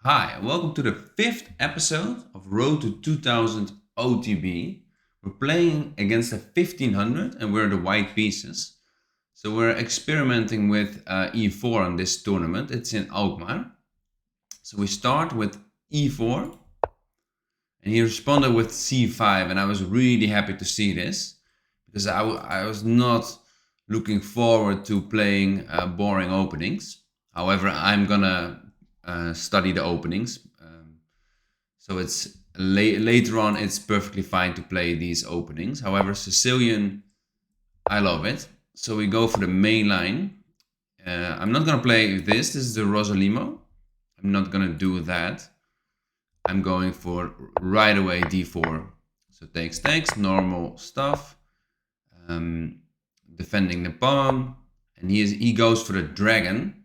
Hi, and welcome to the fifth episode of Road to 2000 OTB. We're playing against a 1500 and we're the white pieces. So we're experimenting with e4 on this tournament. It's in Alkmaar. So we start with e4 and he responded with c5, and I was really happy to see this because I was not looking forward to playing boring openings. However, I'm gonna study the openings. So it's later on, it's perfectly fine to play these openings. However, Sicilian, I love it. So we go for the main line. I'm not gonna play this. This is the Rosalimo. I'm not gonna do that. I'm going for right away d4. So takes, normal stuff. Defending the pawn, and he goes for the dragon.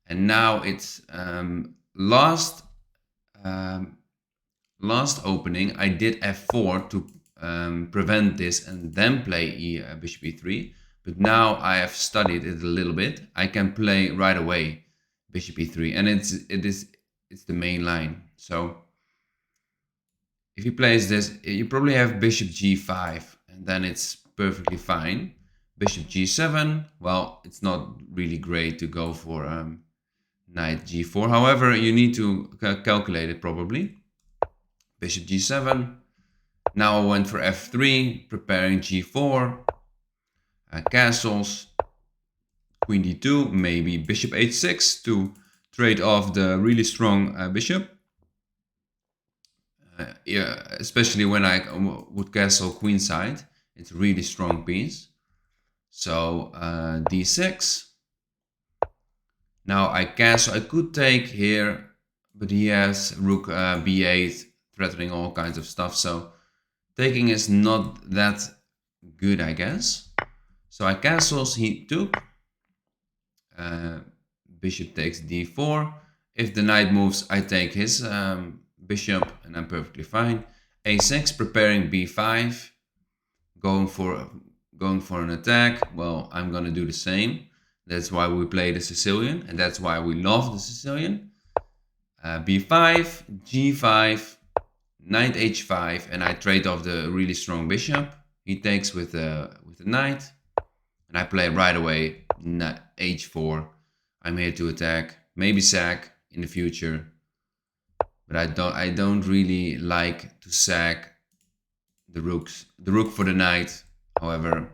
And now it's last opening. I did f4 to prevent this and then play bishop e3. But now I have studied it a little bit. I can play right away bishop e3, and it's the main line. So if he plays this, you probably have bishop g5, and then it's perfectly fine. Bishop g7, well, it's not really great to go for knight g4. However, you need to calculate it probably. Bishop g7. Now I went for f3, preparing g4. Castles. Queen d2, maybe bishop h6 to trade off the really strong bishop. Yeah, especially when I would castle queenside, it's a really strong piece. So d6. Now I castle. I could take here, but he has rook b8, threatening all kinds of stuff. So taking is not that good, I guess. So I castles. He took. Bishop takes d4. If the knight moves, I take his bishop, and I'm perfectly fine. a6, preparing b5, going for an attack. Well, I'm gonna do the same. That's why we play the Sicilian, and that's why we love the Sicilian. b5, g5, knight h5, and I trade off the really strong bishop. He takes with the knight, and I play right away h4. I'm here to attack, maybe sack in the future, but I don't really like to sack the rooks. The rook for the knight, however.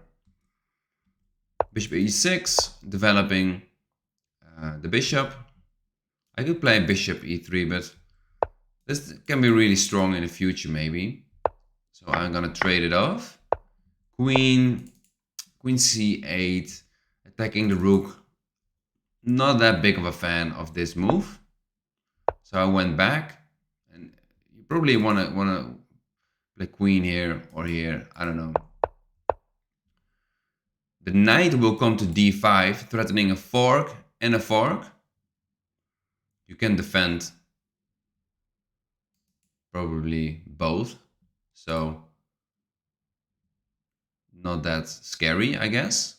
Bishop e6, developing the bishop. I could play bishop e3, but this can be really strong in the future maybe. So I'm gonna trade it off. Queen c8, attacking the rook. Not that big of a fan of this move. So I went back, and you probably wanna play queen here or here, I don't know. The knight will come to d5, threatening a fork and a fork. You can defend probably both, so not that scary, I guess.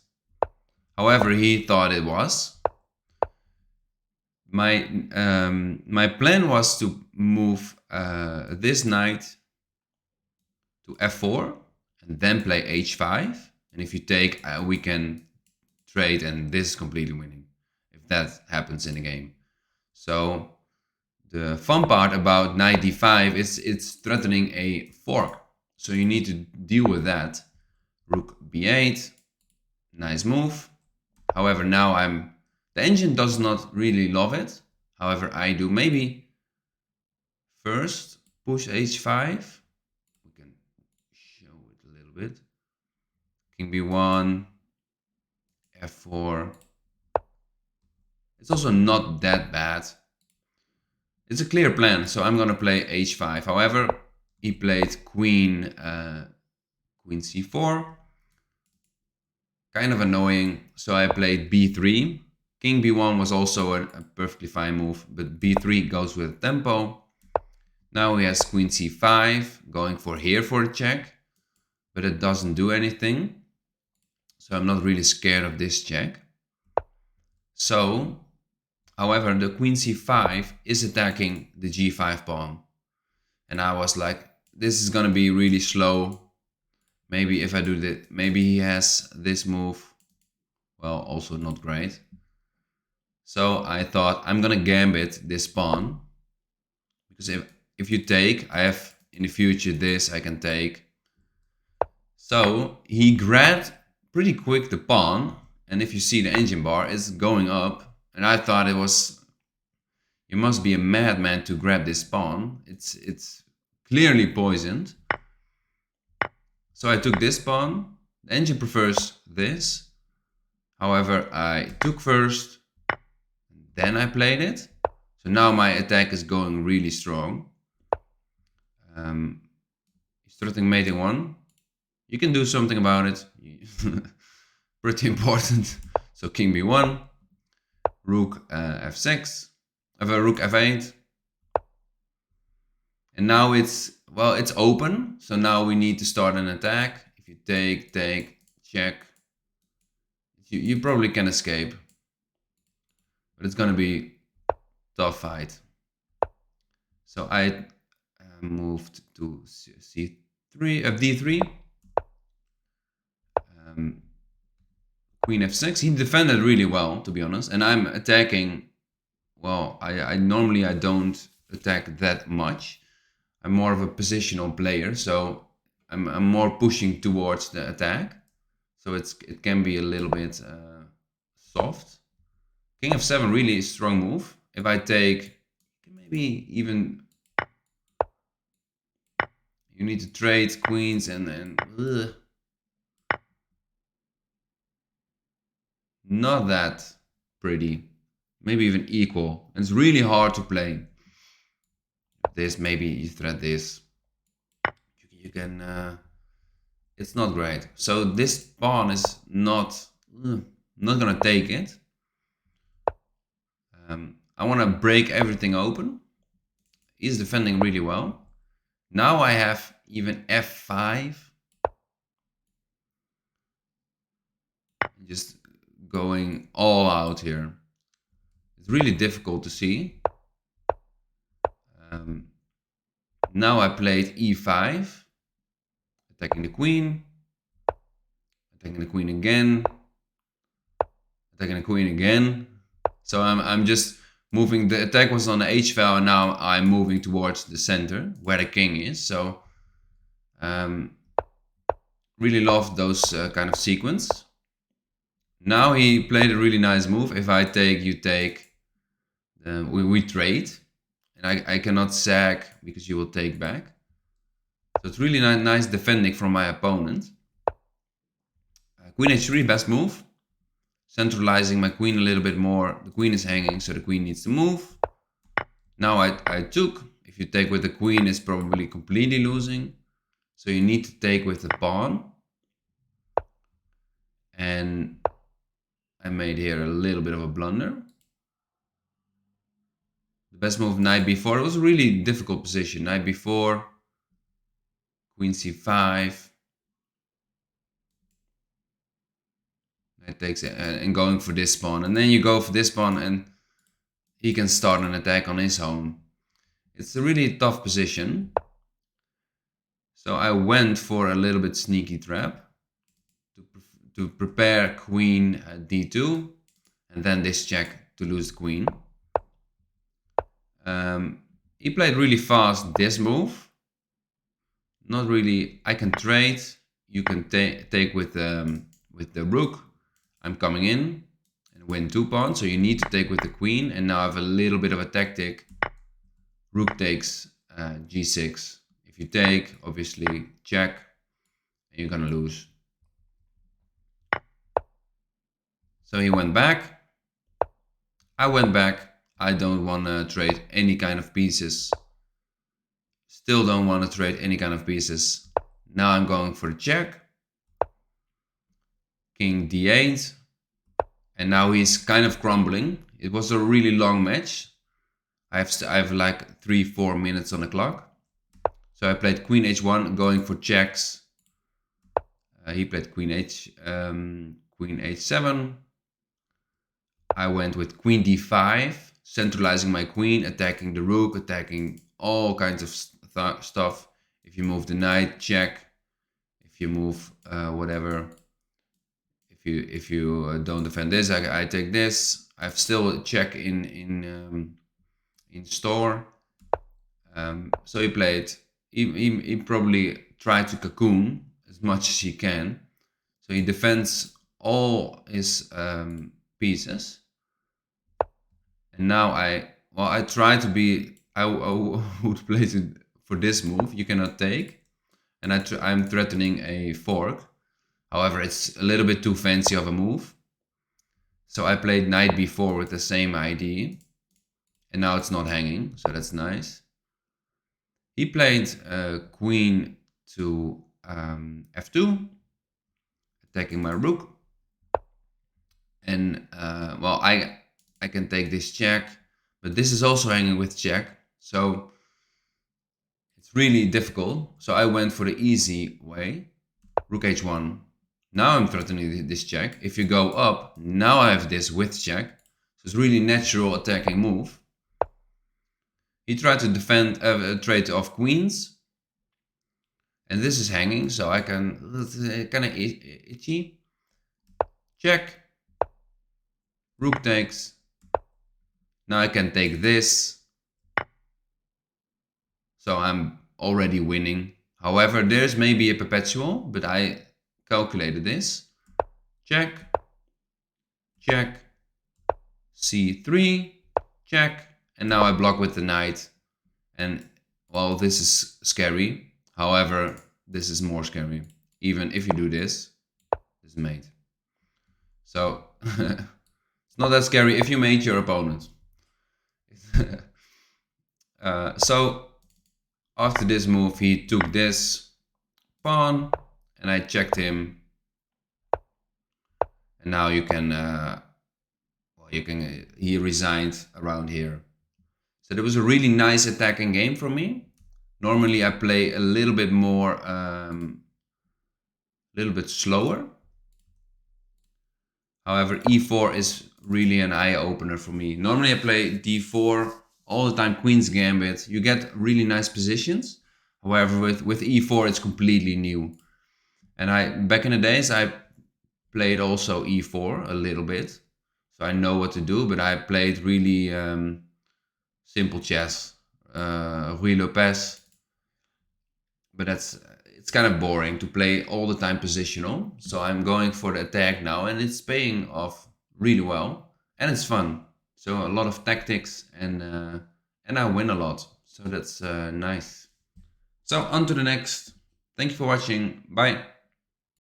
However, he thought it was. My plan was to move this knight to f4 and then play h5. And if you take, we can trade, and this is completely winning if that happens in the game. So the fun part about knight d5 is it's threatening a fork. So you need to deal with that. Rook b8, nice move. However, now the engine does not really love it. However, I do. Maybe first push h5. We can show it a little bit. King b1, f4. It's also not that bad. It's a clear plan, so I'm gonna play h5. However, he played queen c4. Kind of annoying, so I played b3. King b1 was also a perfectly fine move, but b3 goes with tempo. Now he has queen c5, going for here for a check, but it doesn't do anything. So I'm not really scared of this check. So However, the queen c5 is attacking the g5 pawn. And I was like, this is gonna be really slow. Maybe if I do that, maybe he has this move. Well, also not great. So I thought I'm gonna gambit this pawn. Because if you take, I have in the future this I can take. So he grabbed pretty quick the pawn. And if you see the engine bar, it's going up. And I thought it was, you must be a madman to grab this pawn. It's clearly poisoned. So I took this pawn. The engine prefers this. However, I took first, then I played it. So now my attack is going really strong. He's threatening mating 1. You can do something about it. Pretty important. So king b1, rook f6, rook f8. And now it's, well, it's open. So now we need to start an attack. If you take, check, you probably can escape. But it's gonna be a tough fight. So I moved to c3, d3. Queen f6. He defended really well, to be honest. And I'm attacking, well, I normally I don't attack that much. I'm more of a positional player, so I'm more pushing towards the attack. So it can be a little bit soft. King f7 really is a strong move. If I take, maybe even, you need to trade queens and not that pretty. Maybe even equal. And it's really hard to play. This, maybe you thread this. You can, it's not great. So this pawn is not gonna take it. I want to break everything open. He's defending really well. Now I have even f5. Just going all out here. It's really difficult to see. Now I played e5, attacking the queen, attacking the queen again, attacking the queen again. So I'm just moving. The attack was on the h file, and now I'm moving towards the center where the king is. So really love those kind of sequence. Now he played a really nice move. If I take, you take, we trade. And I cannot sag because you will take back. So it's really nice defending from my opponent. Queen h3, best move. Centralizing my queen a little bit more. The queen is hanging, so the queen needs to move. Now I took. If you take with the queen, it's probably completely losing. So you need to take with the pawn. And I made here a little bit of a blunder. The best move, knight b4. It was a really difficult position. Knight b4, queen c5. Knight takes it and going for this pawn. And then you go for this pawn and he can start an attack on his own. It's a really tough position. So I went for a little bit sneaky trap to prepare queen d2. And then this check to lose the queen. He played really fast this move. Not really. I can trade. You can take with the rook. I'm coming in and win 2 pawns. So you need to take with the queen. And now I have a little bit of a tactic. Rook takes g6. If you take, obviously check, and you're gonna lose. So he went back. I went back. I don't want to trade any kind of pieces. Still don't want to trade any kind of pieces. Now I'm going for the check. King d8. And now he's kind of crumbling. It was a really long match. I have like 3-4 minutes on the clock. So I played queen h1, going for checks. He played queen h7. I went with queen d5, centralizing my queen, attacking the rook, attacking all kinds of stuff. If you move the knight, check. If you move whatever, if you don't defend this, I take this. I've still a check in store. So he played. He probably tried to cocoon as much as he can. So he defends all his pieces. And now I try to be. I would play for this move. You cannot take, and I'm threatening a fork. However, it's a little bit too fancy of a move. So I played knight b4 with the same idea. And now it's not hanging, so that's nice. He played queen to f2, attacking my rook. And well, I can take this check, but this is also hanging with check. So it's really difficult. So I went for the easy way, rook h1. Now I'm threatening this check. If you go up, now I have this with check. So it's really natural attacking move. He tried to defend a trade off queens. And this is hanging, so I can kind of itchy. Check. Rook takes. Now I can take this. So I'm already winning. However, there's maybe a perpetual, but I calculated this. Check. Check. c3. Check. And now I block with the knight. And well, this is scary. However, this is more scary. Even if you do this, it's mate. So it's not that scary if you mate your opponent. So after this move, he took this pawn, and I checked him. And now you can, he resigned around here. So that was a really nice attacking game for me. Normally I play a little bit more, little bit slower. However, e4 is really an eye-opener for me. Normally I play d4 all the time, queen's gambit. You get really nice positions. However, with e4 it's completely new. And back in the days I played also e4 a little bit. So I know what to do, but I played really simple chess, Ruy Lopez. But it's kind of boring to play all the time positional. So I'm going for the attack now, and it's paying off really well, and it's fun. So a lot of tactics, and I win a lot. So that's nice. So on to the next. Thank you for watching. Bye.